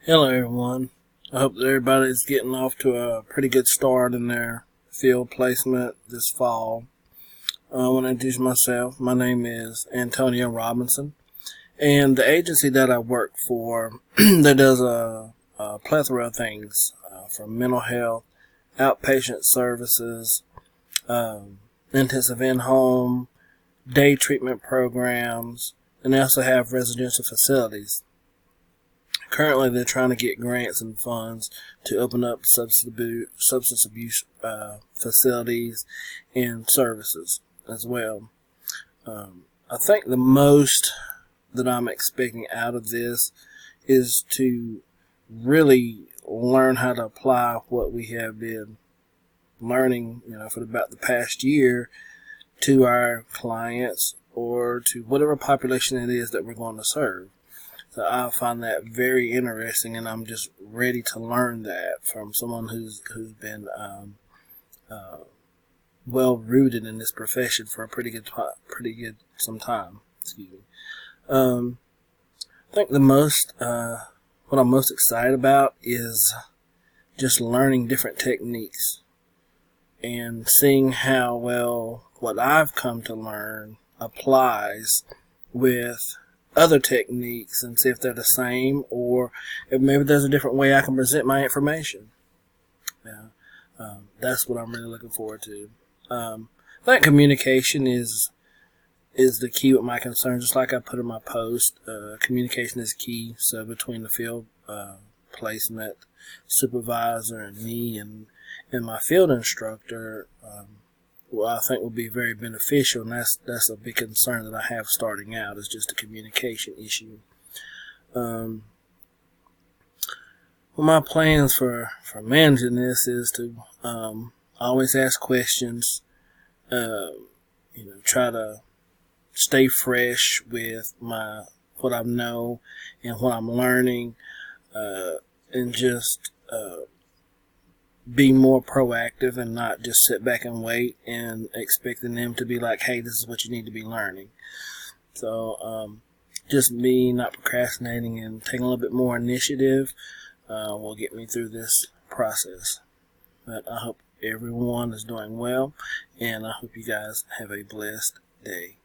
Hello everyone. I hope that everybody's getting off to a pretty good start in their field placement this fall. I want to introduce myself. My name is Antonio Robinson, and the agency that I work for that does a plethora of things, from mental health, outpatient services, intensive in-home, day treatment programs, and they also have residential facilities. Currently, they're trying to get grants and funds to open up substance abuse facilities and services as well. I think the most that I'm expecting out of this is to really learn how to apply what we have been learning, for about the past year to our clients or to whatever population it is that we're going to serve. So I find that very interesting, and I'm just ready to learn that from someone who's been well rooted in this profession for a pretty good some time. Excuse me. I think what I'm most excited about is just learning different techniques and seeing how well what I've come to learn applies with other techniques, and see if they're the same or if maybe there's a different way I can present my information. That's what I'm really looking forward to. I think communication is the key with my concerns. Just like I put in my post, communication is key. So between the field placement supervisor and me and my field instructor, I think will be very beneficial, and that's a big concern that I have starting out, is just a communication issue. Well, my plans for managing this is to always ask questions, try to stay fresh with what I know and what I'm learning, and just be more proactive and not just sit back and wait and expecting them to be like, hey, this is what you need to be learning. So just me not procrastinating and taking a little bit more initiative will get me through this process. But I hope everyone is doing well, and I hope you guys have a blessed day.